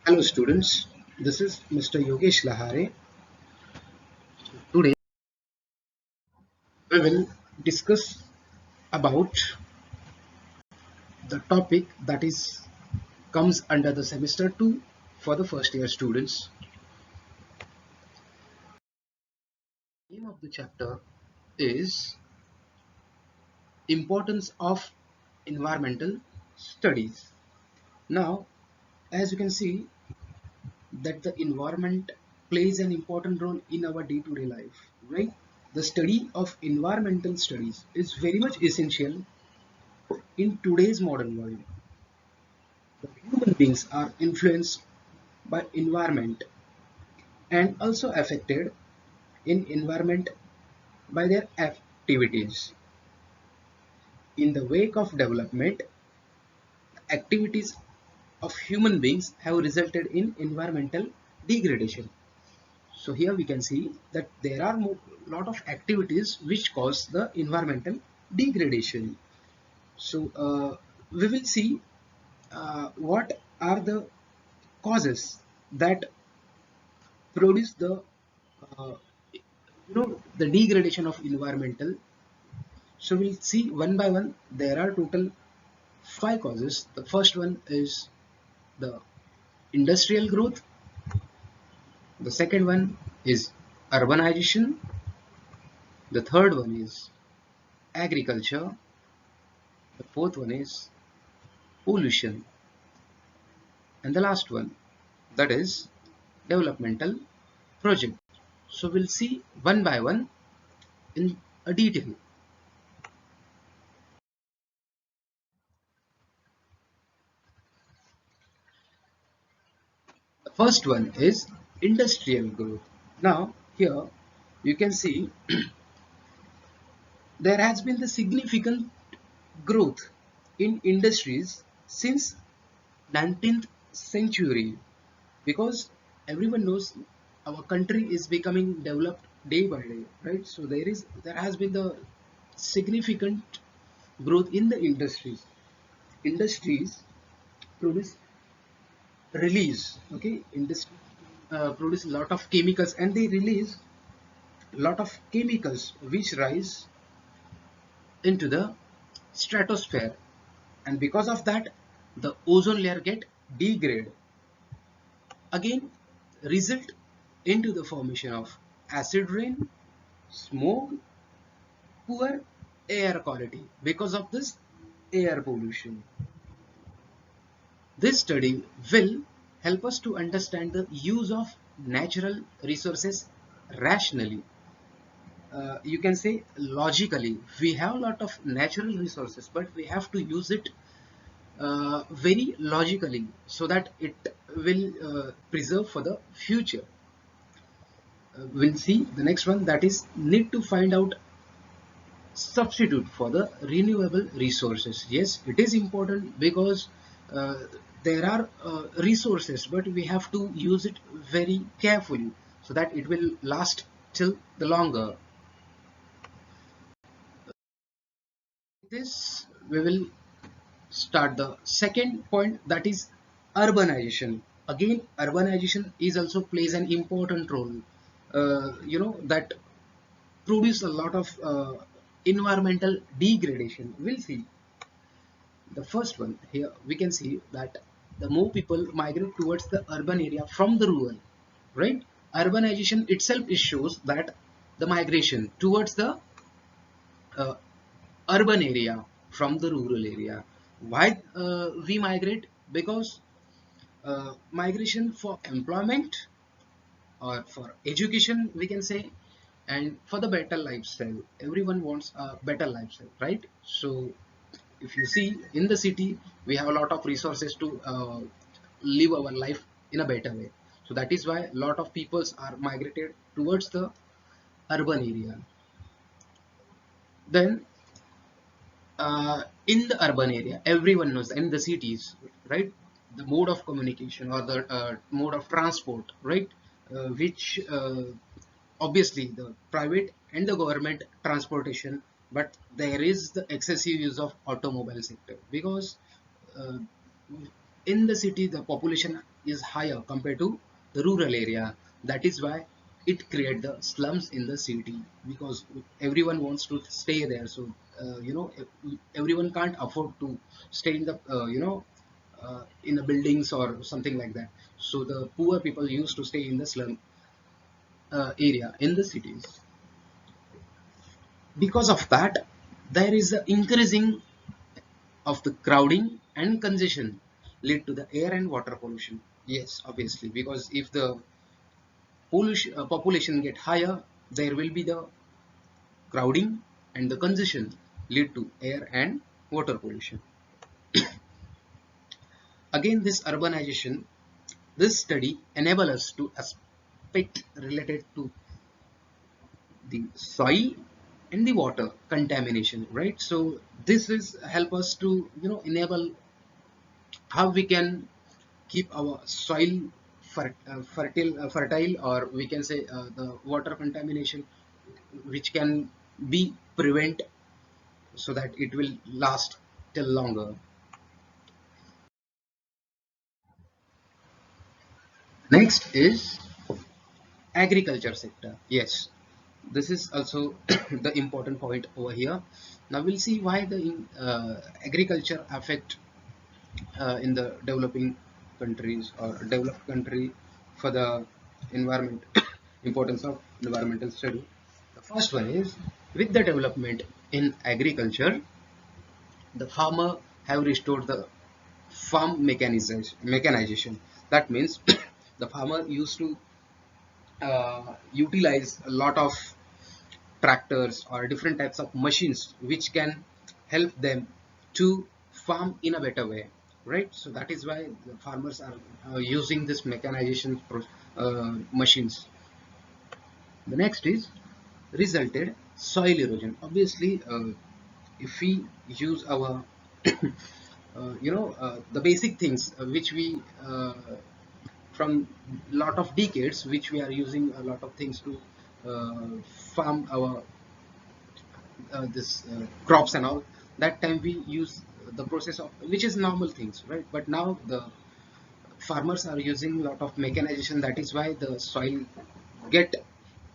Hello students, this is Mr. Yogesh Lahare. Today we will discuss about the topic that is comes under the semester 2 for the first year students. The name of the chapter is Importance of Environmental Studies. Now, as you can see that the environment plays an important role in our day-to-day life, right? The study of environmental studies is very much essential in today's modern world. The human beings are influenced by environment and also affected in environment by their activities. In the wake of development, activities of human beings have resulted in environmental degradation. So here we can see that there are lot of activities which cause the environmental degradation. So we will see what are the causes that produce the uh, the degradation of environmental. So we'll see one by one. There are total five causes. The first one is the industrial growth. The second one is urbanization. The third one is agriculture. The fourth one is pollution. And the last one, that is developmental project. So we'll see one by one in a detail. The first one is industrial growth. Now here you can see there has been the significant growth in industries since 19th century, because everyone knows our country is becoming developed day by day, right? So there has been the significant growth in the industries produce release, okay, industry produce a lot of chemicals, and they release a lot of chemicals which rise into the stratosphere, and because of that the ozone layer get degrade, again result into the formation of acid rain, smoke, poor air quality because of this air pollution. This study will help us to understand the use of natural resources rationally. You can say logically. We have a lot of natural resources, but we have to use it very logically so that it will preserve for the future. We'll see the next one, that is need to find out substitute for the renewable resources. Yes, it is important because uh, there are resources, but we have to use it very carefully so that it will last till the longer. This we will start the second point, that is urbanization. Again, urbanization is also plays an important role, that produce a lot of environmental degradation. We'll see the first one. Here we can see that the more people migrate towards the urban area from the rural, right? Urbanization itself it shows that the migration towards the uh, urban area from the rural area. Why we migrate? Because migration for employment or for education, we can say, and for the better lifestyle. Everyone wants a better lifestyle, right? So if you see in the city, we have a lot of resources to live our life in a better way. So that is why a lot of peoples are migrated towards the urban area. Then in the urban area, everyone knows, in the cities, right, the mode of communication or the mode of transport, right, which obviously the private and the government transportation, but there is the excessive use of automobile sector because uh, in the city the population is higher compared to the rural area. That is why it create the slums in the city, because everyone wants to stay there. So everyone can't afford to stay in the in the buildings or something like that. So the poor people used to stay in the slum area in the cities. Because of that, there is an increasing of the crowding and congestion lead to the air and water pollution. Yes, obviously, because if the population get higher, there will be the crowding and the congestion lead to air and water pollution. Again, this urbanization, this study enable us to aspect related to the soil and the water contamination, right? So this is help us to enable how we can keep our soil fertile, or we can say the water contamination, which can be prevent, so that it will last till longer. Next is agriculture sector. Yes, this is also the important point over here. Now we'll see why the agriculture affect in the developing countries or developed country for the environment. Importance of environmental study. The first one is, with the development in agriculture, the farmer have restored the farm mechanization. That means the farmer used to utilize a lot of tractors or different types of machines which can help them to farm in a better way, right? So that is why the farmers are using this mechanization machines. The next is resulted soil erosion. Obviously, if we use our the basic things which we from lot of decades, which we are using a lot of things to farm our this crops and all. That time we use the process of, which is normal things, right? But now the farmers are using a lot of mechanization. That is why the soil get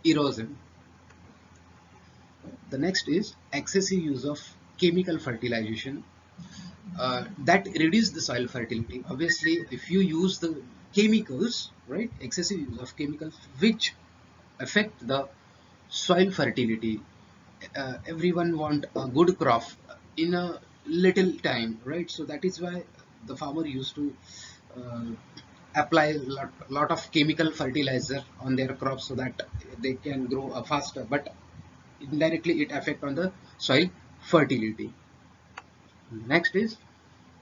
erosion. The next is excessive use of chemical fertilization that reduce the soil fertility. Obviously, if you use the chemicals, right, excessive use of chemicals which affect the soil fertility. Everyone want a good crop in a little time, right? So that is why the farmer used to uh, apply lot of chemical fertilizer on their crops so that they can grow faster, but indirectly it affect on the soil fertility. Next is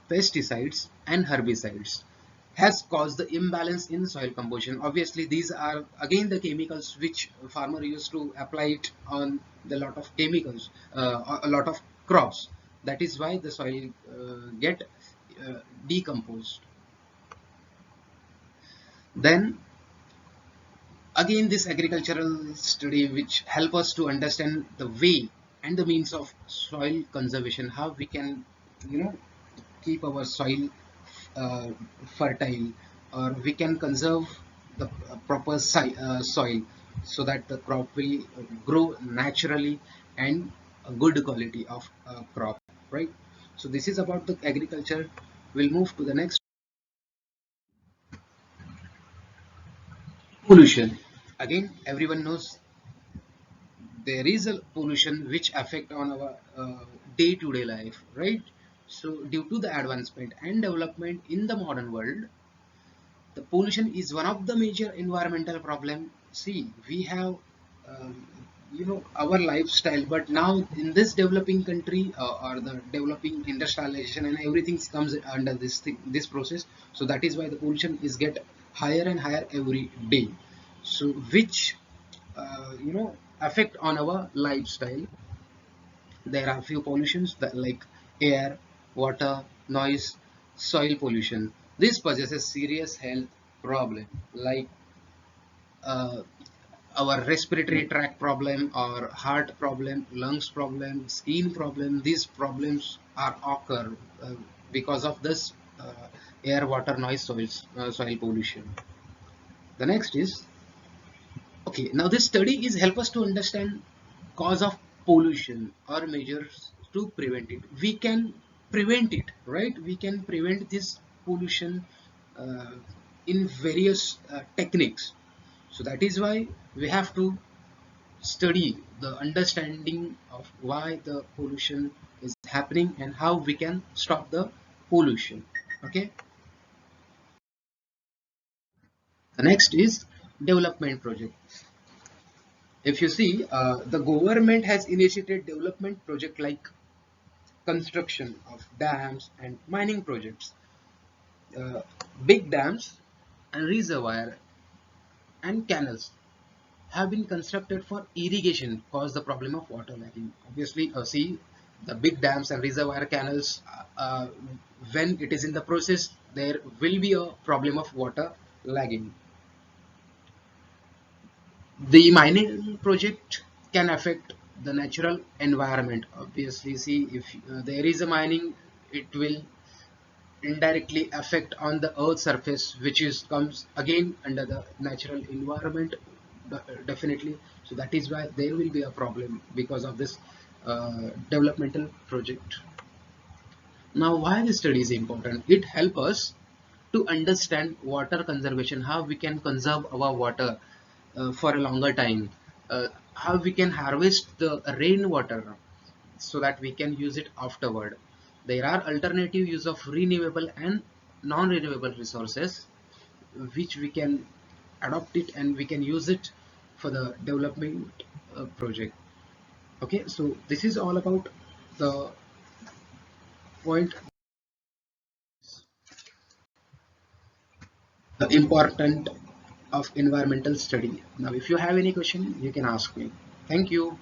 pesticides and herbicides has caused the imbalance in soil composition. Obviously, these are again the chemicals which farmer used to apply it on the lot of chemicals, a lot of crops. That is why the soil get decomposed. Then again, this agricultural study which help us to understand the way and the means of soil conservation, how we can keep our soil uh, fertile, or we can conserve the proper soil so that the crop will grow naturally and a good quality of crop, right? So this is about the agriculture. We'll move to the next. Pollution. Again, everyone knows there is a pollution which affect on our day-to-day life, right? So due to the advancement and development in the modern world, the pollution is one of the major environmental problem. See, we have our lifestyle, but now in this developing country, or the developing industrialization and everything comes under this thing, this process. So that is why the pollution is get higher and higher every day. So which affect on our lifestyle. There are few pollutions that like air, water, noise, soil pollution. This possesses serious health problem like uh, our respiratory tract problem or heart problem, lungs problem, skin problem. These problems are occur because of this air, water, noise, soil pollution. The next is, okay, now this study is help us to understand cause of pollution or measures to prevent it. We can prevent it, right? We can prevent this pollution uh, in various techniques. So that is why we have to study the understanding of why the pollution is happening and how we can stop the pollution. Okay. The next is development project. If you see, the government has initiated development project like construction of dams and mining projects. Uh, Big dams and reservoir and canals have been constructed for irrigation cause the problem of water lagging. Obviously, see, the big dams and reservoir canals, when it is in the process, there will be a problem of water lagging. The mining project can affect the natural environment. Obviously, see, if there is a mining, it will indirectly affect on the earth's surface, which is comes again under the natural environment, definitely. So that is why there will be a problem because of this developmental project. Now, why this study is important? It helps us to understand water conservation, how we can conserve our water for a longer time, how we can harvest the rainwater so that we can use it afterward. There are alternative use of renewable and non-renewable resources which we can adopt it and we can use it for the development project. Okay, so this is all about the point, the important of environmental study. Now, if you have any question, you can ask me. Thank you.